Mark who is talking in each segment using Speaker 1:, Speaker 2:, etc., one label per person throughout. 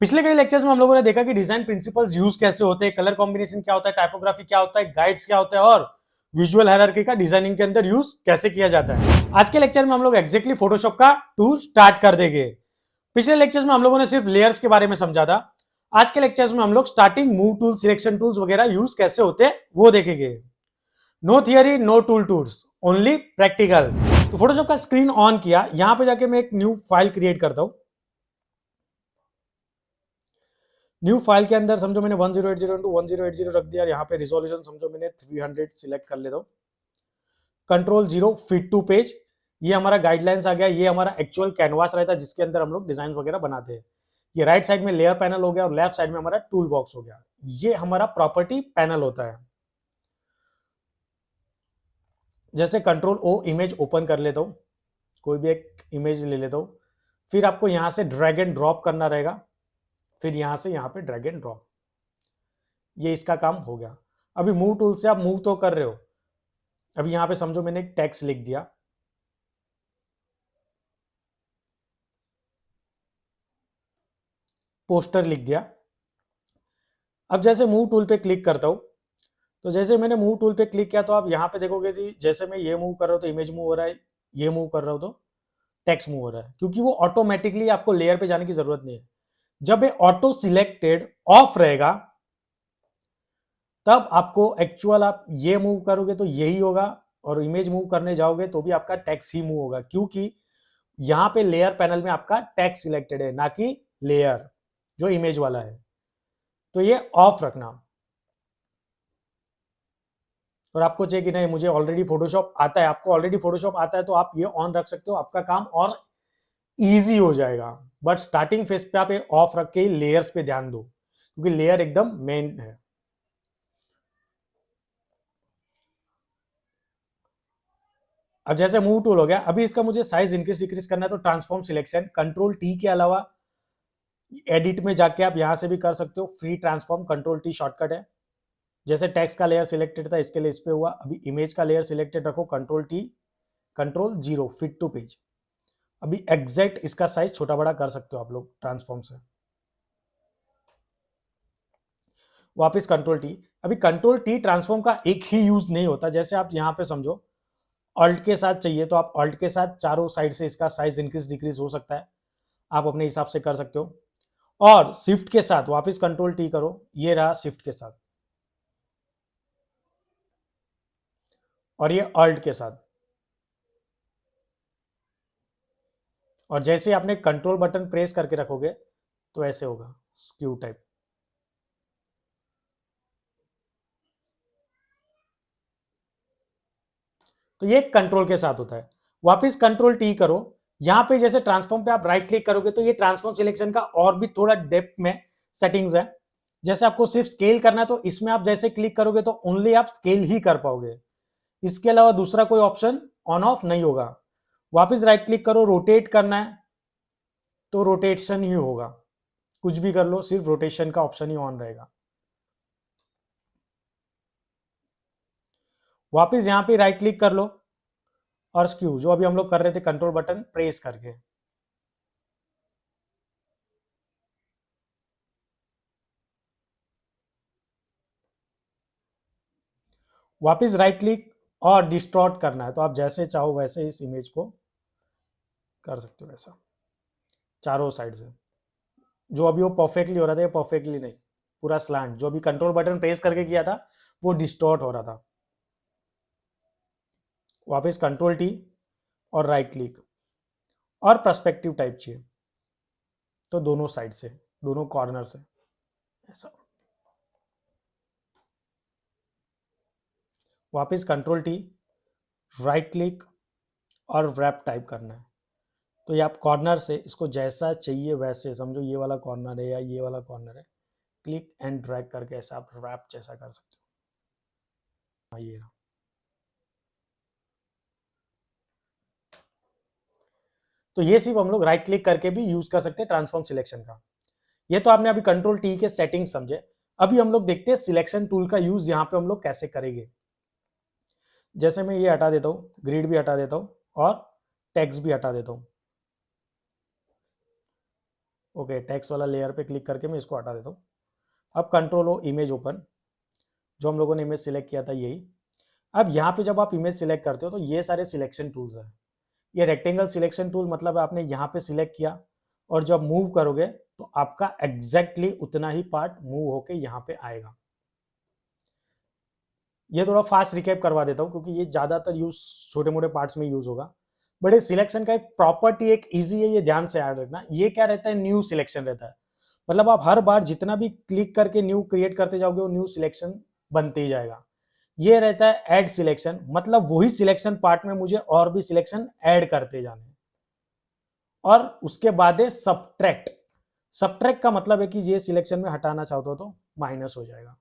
Speaker 1: पिछले कई लेक्चर्स में हम लोगों ने देखा कि डिजाइन प्रिंसिपल्स यूज कैसे होते हैं, कलर कॉम्बिनेशन क्या होता है, टाइपोग्राफी क्या होता है, गाइड्स क्या होता है और विजुअल हायरार्की का डिजाइनिंग के अंदर यूज कैसे किया जाता है। आज के लेक्चर में हम लोग एग्जैक्टली फोटोशॉप का टूर स्टार्ट कर देंगे। पिछले लेक्चर्स में हम लोगों ने सिर्फ लेयर्स के बारे में समझा था। आज के लेक्चर्स में हम लोग starting move tool, selection tools वगैरह यूज कैसे होते हैं वो देखेंगे। No theory, no tool tools, only practical. तो फोटोशॉप का स्क्रीन ऑन किया, यहां पे जाके मैं एक न्यू फाइल क्रिएट करता हूं। न्यू फाइल के अंदर समझो मैंने 1080 रख दिया, यहाँ पे रिजोल्यूशन समझो मैंने 300 सिलेक्ट कर लेता हूँ। कंट्रोल 0 फिट टू पेज, ये हमारा गाइडलाइंस आ गया। ये हमारा एक्चुअल कैनवास रहता है जिसके अंदर हम लोग डिजाइन वगैरह बनाते हैं। ये राइट साइड में लेयर पैनल हो गया और लेफ्ट साइड में हमारा टूल बॉक्स हो गया। ये हमारा प्रॉपर्टी पैनल होता है। जैसे कंट्रोल O इमेज ओपन कर लेता हूँ, कोई भी एक इमेज ले लेता हूँ। फिर आपको यहाँ से ड्रैग एंड ड्रॉप करना रहेगा, फिर यहाँ से यहाँ पे ड्रैग एंड ड्रॉप, ये इसका काम हो गया। अभी मूव टूल से आप मूव तो कर रहे हो। अभी यहां पे समझो मैंने एक टेक्स्ट लिख दिया, पोस्टर लिख दिया। अब जैसे मूव टूल पे क्लिक करता हूं, तो जैसे मैंने मूव टूल पे क्लिक किया तो आप यहां पे देखोगे कि जैसे मैं ये मूव कर रहा हूं तो इमेज मूव हो रहा है, ये मूव कर रहा हूं तो टेक्स्ट मूव हो रहा है, क्योंकि वो ऑटोमेटिकली आपको लेयर पे जाने की जरूरत नहीं है। जब ये ऑटो सिलेक्टेड ऑफ रहेगा तब आपको एक्चुअल आप ये मूव करोगे तो यही होगा, और इमेज मूव करने जाओगे तो भी आपका टेक्स्ट ही मूव होगा, क्योंकि यहां पे लेयर पैनल में आपका टेक्स्ट सिलेक्टेड है, ना कि लेयर जो इमेज वाला है। तो ये ऑफ रखना। और आपको चाहिए कि नहीं मुझे ऑलरेडी फोटोशॉप आता है, आपको ऑलरेडी फोटोशॉप आता है तो आप ये ऑन रख सकते हो, आपका काम और इजी हो जाएगा। बट स्टार्टिंग फेज पे आप ये ऑफ रख के लेयर्स पे ध्यान दो, क्योंकि लेयर एकदम मेन है। अब जैसे मूव टूल हो गया, अभी इसका मुझे साइज इंक्रीज डिक्रीज करना है तो ट्रांसफॉर्म सिलेक्शन कंट्रोल T के अलावा एडिट में जाके आप यहां से भी कर सकते हो। Free transform control T shortcut है। जैसे टेक्स्ट का लेयर सिलेक्टेड था इसके लिए इस पे हुआ, अभी इमेज का लेयर सिलेक्टेड रखो, control T control 0 fit to page. अभी एग्जैक्ट इसका साइज छोटा बड़ा कर सकते हो आप लोग ट्रांसफॉर्म से। वापस कंट्रोल T। अभी कंट्रोल T ट्रांसफॉर्म का एक ही यूज नहीं होता, जैसे आप यहाँ पे समझो ऑल्ट के साथ चाहिए तो आप ऑल्ट के साथ चारों साइड से इसका साइज इंक्रीज डिक्रीज हो सकता है, आप अपने हिसाब से कर सकते हो। और शिफ्ट के साथ वापस कंट्रोल T करो, ये रहा शिफ्ट के साथ, और ये ऑल्ट के साथ। और जैसे आपने कंट्रोल बटन प्रेस करके रखोगे तो ऐसे होगा स्क्यू टाइप। तो ये कंट्रोल के साथ होता है। वापस कंट्रोल T करो, यहां पे जैसे ट्रांसफॉर्म पे आप राइट क्लिक करोगे तो ये ट्रांसफॉर्म सिलेक्शन का और भी थोड़ा डेप्थ में सेटिंग्स है। जैसे आपको सिर्फ स्केल करना है तो इसमें आप जैसे क्लिक करोगे तो ओनली आप स्केल ही कर पाओगे, इसके अलावा दूसरा कोई ऑप्शन ऑन ऑफ नहीं होगा। वापस राइट क्लिक करो, रोटेट करना है तो रोटेशन ही होगा, कुछ भी कर लो सिर्फ रोटेशन का ऑप्शन ही ऑन रहेगा। वापस यहां पे राइट क्लिक कर लो और स्क्यू, जो अभी हम लोग कर रहे थे कंट्रोल बटन प्रेस करके। वापस राइट क्लिक और डिस्टॉर्ट करना है तो आप जैसे चाहो वैसे इस इमेज को कर सकते हो, ऐसा चारों साइड से। जो अभी वो परफेक्टली हो रहा था, ये परफेक्टली नहीं, पूरा स्लैंट। जो अभी कंट्रोल बटन प्रेस करके किया था वो डिस्टॉर्ट हो रहा था। वापस कंट्रोल T और राइट क्लिक, और पर्सपेक्टिव टाइप चाहिए तो दोनों साइड से, दोनों कॉर्नर से ऐसा। वापस कंट्रोल T, राइट क्लिक और रैप टाइप करना है। तो ये आप कॉर्नर से इसको जैसा चाहिए वैसे, समझो ये वाला कॉर्नर है या ये वाला कॉर्नर है, क्लिक एंड ड्रैग करके ऐसा आप रैप जैसा कर सकते हो। हाँ, ये तो ये सिर्फ हम लोग राइट क्लिक करके भी यूज कर सकते हैं ट्रांसफॉर्म सिलेक्शन का। ये तो आपने अभी कंट्रोल T के सेटिंग समझे। अभी हम लोग देखते हैं सिलेक्शन टूल का यूज यहाँ पे हम लोग कैसे करेंगे। जैसे मैं ये हटा देता हूँ, ग्रिड भी हटा देता हूँ और टेक्स्ट भी हटा देता हूँ। ओके, टेक्स्ट वाला लेयर पे क्लिक करके मैं इसको हटा देता हूँ। अब कंट्रोल ओ इमेज ओपन, जो हम लोगों ने इमेज सिलेक्ट किया था यही। अब यहाँ पे जब आप इमेज सिलेक्ट करते हो तो ये सारे सिलेक्शन टूल्स हैं। ये रेक्टेंगल सिलेक्शन टूल मतलब आपने यहाँ पे सिलेक्ट किया और जब मूव करोगे तो आपका एग्जैक्टली उतना ही पार्ट मूव होके यहाँ पे आएगा। ये थोड़ा फास्ट रिकैप करवा देता हूँ क्योंकि ये ज़्यादातर यूज छोटे मोटे पार्ट्स में यूज होगा। बट ये सिलेक्शन का एक प्रॉपर्टी एक ईजी है, ये ध्यान से याद रखना। ये क्या रहता है, न्यू सिलेक्शन रहता है। मतलब आप हर बार जितना भी क्लिक करके न्यू क्रिएट करते जाओगे वो न्यू सिलेक्शन बनते ही जाएगा। ये रहता है ऐड सिलेक्शन, मतलब वही सिलेक्शन पार्ट में मुझे और भी सिलेक्शन ऐड करते जाने। और उसके बाद है सबट्रैक्ट। सबट्रैक्ट का मतलब है कि ये सिलेक्शन में हटाना चाहते हो तो माइनस हो जाएगा।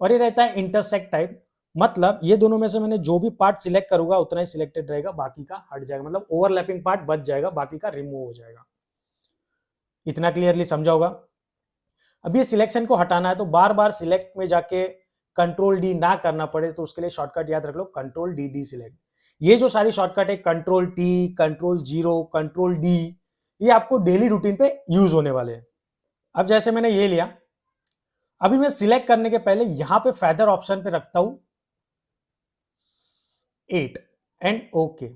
Speaker 1: और ये रहता है इंटरसेक्ट टाइप, मतलब ये दोनों में से मैंने जो भी पार्ट सिलेक्ट करूंगा उतना ही सिलेक्टेड रहेगा, बाकी का हट जाएगा। मतलब ओवरलैपिंग पार्ट बच जाएगा, बाकी का रिमूव हो जाएगा। इतना क्लियरली समझा होगा। अब ये सिलेक्शन को हटाना है तो बार बार सिलेक्ट में जाके कंट्रोल डी ना करना पड़े तो उसके लिए शॉर्टकट याद रख लो, कंट्रोल डी डी सिलेक्ट। ये जो सारी शॉर्टकट है, control T, control zero, control D, ये आपको डेली रूटीन पे यूज होने वाले हैं। अब जैसे मैंने ये लिया, अभी मैं सिलेक्ट करने के पहले यहां पे फेदर ऑप्शन पे रखता हूं 8 एंड ओके।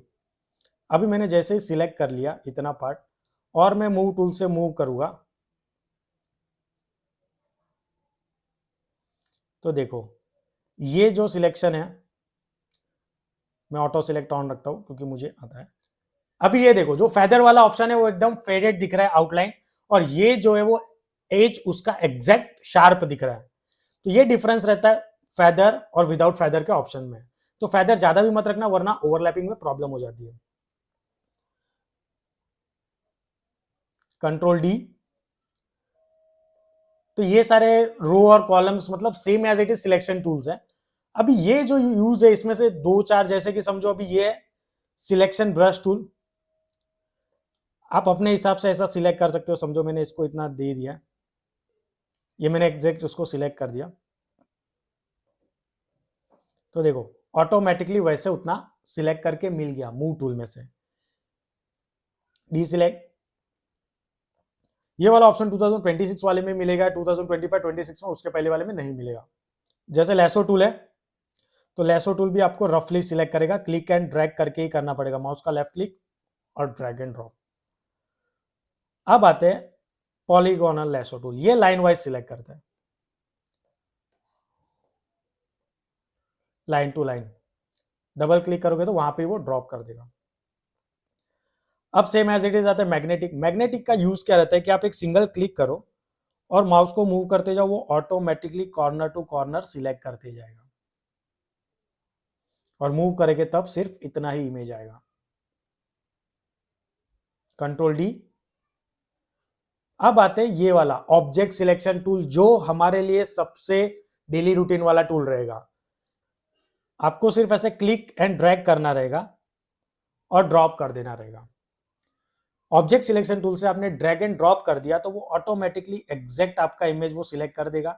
Speaker 1: अभी मैंने जैसे ही सिलेक्ट कर लिया इतना पार्ट और मैं मूव टूल से मूव करूंगा तो देखो ये जो सिलेक्शन है, मैं ऑटो सिलेक्ट ऑन रखता हूं क्योंकि मुझे आता है। अभी ये देखो जो फेदर वाला ऑप्शन है वो एकदम फेडेड दिख रहा है आउटलाइन, और ये जो है वो एज उसका एग्जैक्ट शार्प दिख रहा है। तो ये डिफरेंस रहता है फेदर और विदाउट फेदर के ऑप्शन में। तो फेदर ज्यादा भी मत रखना वरना ओवरलैपिंग में प्रॉब्लम हो जाती है। Control D. तो ये सारे रो और कॉलम्स मतलब same as it is selection tools है। अभी ये जो यूज है इसमें से दो चार, जैसे कि समझो अभी ये सिलेक्शन ब्रश टूल, आप अपने हिसाब से ऐसा सिलेक्ट कर सकते हो। समझो मैंने इसको इतना दे दिया, ये मैंने एग्जैक्ट उसको सिलेक्ट कर दिया, तो देखो ऑटोमेटिकली वैसे उतना सिलेक्ट करके मिल गया मूव टूल में से। डी सिलेक्ट, ये वाला ऑप्शन 2026 वाले में मिलेगा, 2025-26 में उसके पहले वाले में नहीं मिलेगा। जैसे लैसो टूल है तो लैसो टूल भी आपको रफली सिलेक्ट करेगा, क्लिक एंड ड्रैग करके ही करना पड़ेगा, माउस का लेफ्ट क्लिक और ड्रैग एंड ड्रॉप। अब आते हैं पॉलीगोनल लैसो टूल, ये लाइन वाइज सिलेक्ट करता है, line to line. Double click करोगे तो वहां पे वो ड्रॉप कर देगा। अब सेम एज इट इज आता है मैग्नेटिक। मैग्नेटिक का यूज क्या रहता है कि आप एक सिंगल क्लिक करो और माउस को मूव करते जाओ, वो automatically corner to corner select करते जाएगा, और मूव करेंगे तब सिर्फ इतना ही इमेज आएगा। Control D. अब आते हैं ये वाला ऑब्जेक्ट सिलेक्शन टूल, जो हमारे लिए सबसे डेली रूटीन वाला टूल रहेगा। आपको सिर्फ ऐसे क्लिक एंड ड्रैग करना रहेगा और ड्रॉप कर देना रहेगा। ऑब्जेक्ट सिलेक्शन टूल से आपने ड्रैग एंड ड्रॉप कर दिया तो वो ऑटोमेटिकली एग्जैक्ट आपका इमेज वो सिलेक्ट कर देगा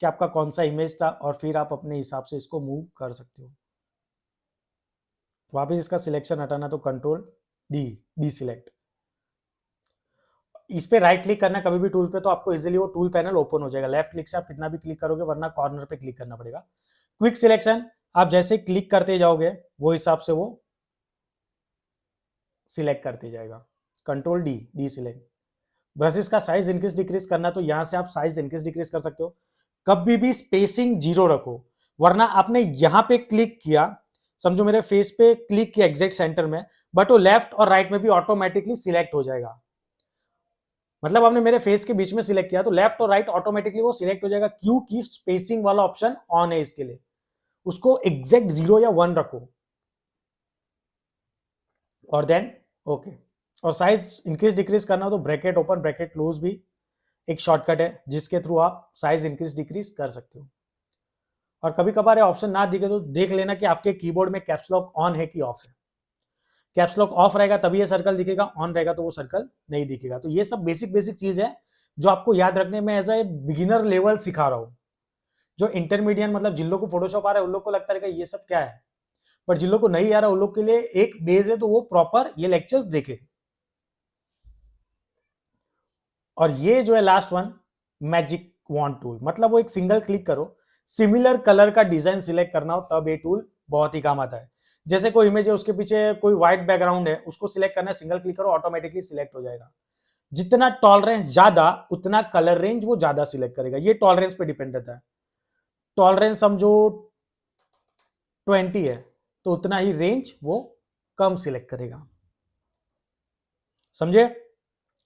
Speaker 1: कि आपका कौन सा इमेज था, और फिर आप अपने हिसाब से इसको मूव कर सकते हो। वापस इसका सिलेक्शन हटाना तो कंट्रोल डी, डी सिलेक्ट। इस पे राइट क्लिक करना कभी भी टूल पे तो आपको इजीली वो टूल पैनल ओपन हो जाएगा। लेफ्ट क्लिक से आप कितना भी क्लिक करोगे, वरना कॉर्नर पे क्लिक करना पड़ेगा। क्विक सिलेक्शन, आप जैसे क्लिक करते जाओगे वो हिसाब से वो सिलेक्ट करते जाएगा। Control D, D select. Brushes का साइज इंक्रीज डिक्रीज करना तो यहां से आप साइज इंक्रीज डिक्रीज कर सकते हो। कभी भी स्पेसिंग 0 रखो, वरना आपने यहां पे क्लिक किया, समझो मेरे फेस पे क्लिक किया एग्जैक्ट सेंटर में, बट वो लेफ्ट और राइट में भी ऑटोमेटिकली सिलेक्ट हो जाएगा। मतलब आपने मेरे फेस के बीच में सिलेक्ट किया तो लेफ्ट और राइट ऑटोमेटिकली वो सिलेक्ट हो जाएगा, क्योंकि स्पेसिंग वाला ऑप्शन ऑन है इसके लिए। उसको एग्जैक्ट 0 या 1 रखो और देन ओके। और साइज इंक्रीज डिक्रीज करना तो ब्रैकेट ओपन ब्रैकेट क्लोज भी एक शॉर्टकट है जिसके थ्रू आप साइज इंक्रीज डिक्रीज कर सकते हो। और कभी कभार ऑप्शन ना दिखे तो देख लेना कि आपके कीबोर्ड में कैप्स लॉक ऑन है कि ऑफ है। कैप्स लॉक ऑफ रहेगा तभी ये सर्कल दिखेगा, ऑन रहेगा तो वो सर्कल नहीं दिखेगा। तो ये सब बेसिक बेसिक चीज है जो आपको याद रखने में एज ए बिगिनर लेवल सिखा रहा हूं। जो इंटरमीडिएट मतलब जिन लोगों को फोटोशॉप आ रहा है उन लोग को लगता है कि ये सब क्या है, पर जिन लोग को नहीं आ रहा उन लोग के लिए एक बेस है, तो वो प्रॉपर ये लेक्चर्स देखे। और ये जो है last one, magic wand tool, मतलब वो एक सिंगल क्लिक करो, सिमिलर कलर का डिजाइन सिलेक्ट करना हो तब ये टूल बहुत ही काम आता है। जैसे कोई इमेज है, उसके पीछे कोई व्हाइट बैकग्राउंड है, उसको सिलेक्ट करना है, सिंगल क्लिक करो, ऑटोमेटिकली सिलेक्ट हो जाएगा। जितना टॉलरेंस ज्यादा उतना कलर रेंज वो ज्यादा सिलेक्ट करेगा, ये टॉलरेंस पे डिपेंड रहता है। टॉलरेंस समझो 20 है तो उतना ही रेंज वो कम सिलेक्ट करेगा, समझे।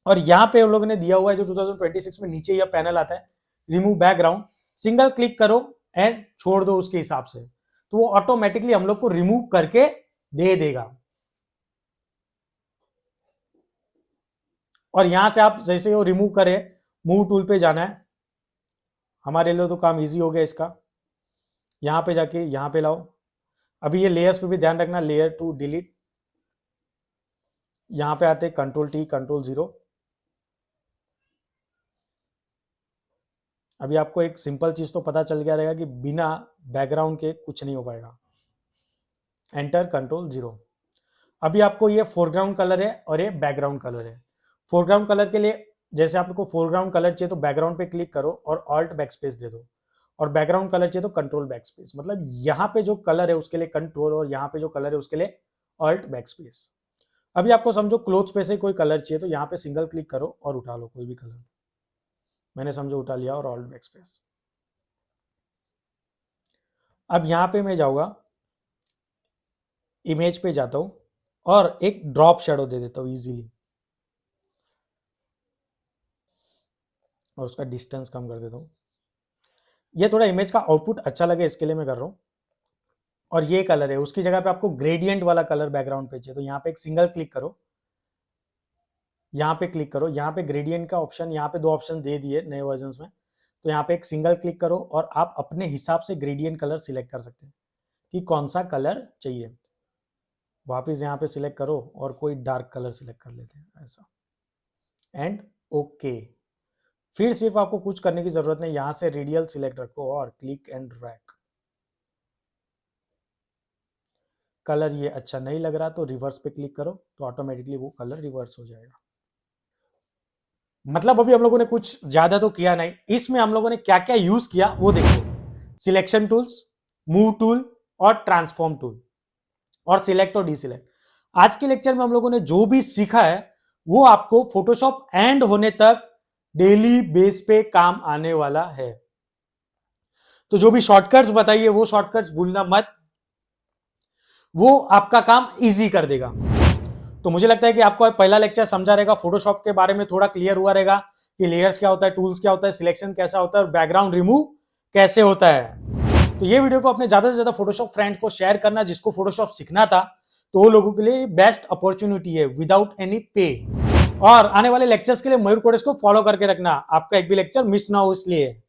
Speaker 1: और यहां पे हम लोगों ने दिया हुआ है जो 2026 में नीचे यह पैनल आता है, रिमूव बैकग्राउंड, सिंगल क्लिक करो एंड छोड़ दो उसके हिसाब से, तो वो ऑटोमेटिकली हम लोग को रिमूव करके दे देगा। और यहां से आप जैसे वो रिमूव करे, मूव टूल पे जाना है, हमारे लिए तो काम इजी हो गया इसका। यहां पे जाके यहां पे लाओ, अभी ये लेयर्स पे भी ध्यान रखना, लेयर टू डिलीट, यहां पे आते कंट्रोल टी कंट्रोल 0। अभी आपको एक सिंपल चीज तो पता चल गया रहेगा कि बिना बैकग्राउंड के कुछ नहीं हो पाएगा। Enter control 0। अभी आपको ये फोरग्राउंड कलर है और ये बैकग्राउंड कलर है। फोरग्राउंड कलर के लिए जैसे आपको फोरग्राउंड कलर चाहिए तो बैकग्राउंड पे क्लिक करो और ऑल्ट बैकस्पेस दे दो, और बैकग्राउंड कलर चाहिए तो कंट्रोल बैकस्पेस, मतलब यहाँ पे जो कलर है उसके लिए कंट्रोल और यहाँ पे जो कलर है उसके लिए ऑल्ट बैकस्पेस। अभी आपको समझो क्लोथ पे से कोई कलर चाहिए तो यहाँ पे सिंगल क्लिक करो और उठा लो कोई भी कलर, मैंने समझो उठा लिया और ऑल्ट बैकस्पेस। अब यहाँ पे मैं जाऊंगा, इमेज पे जाता हूं और एक ड्रॉप शेडो दे देता हूं इजीली, और उसका डिस्टेंस कम कर देता हूं। ये थोड़ा इमेज का आउटपुट अच्छा लगे इसके लिए मैं कर रहा हूं। और ये कलर है, उसकी जगह पे आपको ग्रेडियंट वाला कलर बैकग्राउंड पे चाहिए तो यहाँ पे एक सिंगल क्लिक करो, यहाँ पे क्लिक करो, यहाँ पे ग्रेडियंट का ऑप्शन, यहाँ पे 2 ऑप्शन दे दिए नए वर्जन में, तो यहाँ पे एक सिंगल क्लिक करो और आप अपने हिसाब से ग्रेडियंट कलर सिलेक्ट कर सकते हैं कि कौन सा कलर चाहिए। वापिस यहाँ पे सिलेक्ट करो और कोई डार्क कलर सिलेक्ट कर लेते हैं ऐसा, एंड ओके। फिर सिर्फ आपको कुछ करने की जरूरत नहीं, यहां से रेडियल सिलेक्ट रखो और क्लिक एंड ड्रैग। कलर ये अच्छा नहीं लग रहा तो रिवर्स पे क्लिक करो तो ऑटोमेटिकली वो कलर रिवर्स हो जाएगा। मतलब अभी हम लोगों ने कुछ ज्यादा तो किया नहीं, इसमें हम लोगों ने क्या क्या यूज किया वो देखो, सिलेक्शन टूल्स, मूव टूल और ट्रांसफॉर्म टूल, और सिलेक्ट और डीसिलेक्ट। आज के लेक्चर में हम लोगों ने जो भी सीखा है वो आपको फोटोशॉप एंड होने तक डेली बेस पे काम आने वाला है। तो जो भी शॉर्टकट्स बताइए वो शॉर्टकट्स भूलना मत, वो आपका काम इजी कर देगा। तो मुझे लगता है कि आपको पहला लेक्चर समझा रहेगा, फोटोशॉप के बारे में थोड़ा क्लियर हुआ रहेगा कि लेयर्स क्या होता है, टूल्स क्या होता है, सिलेक्शन कैसा होता है और बैकग्राउंड रिमूव कैसे होता है। तो ये वीडियो को अपने ज्यादा से ज्यादा फोटोशॉप फ्रेंड्स को शेयर करना, जिसको फोटोशॉप सीखना था, तो वो लोगों के लिए बेस्ट अपॉर्चुनिटी है विदाउट एनी पे। और आने वाले लेक्चर्स के लिए मयूर कोडेस को फॉलो करके रखना, आपका एक भी लेक्चर मिस ना हो इसलिए।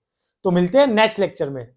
Speaker 1: तो मिलते हैं नेक्स्ट लेक्चर में।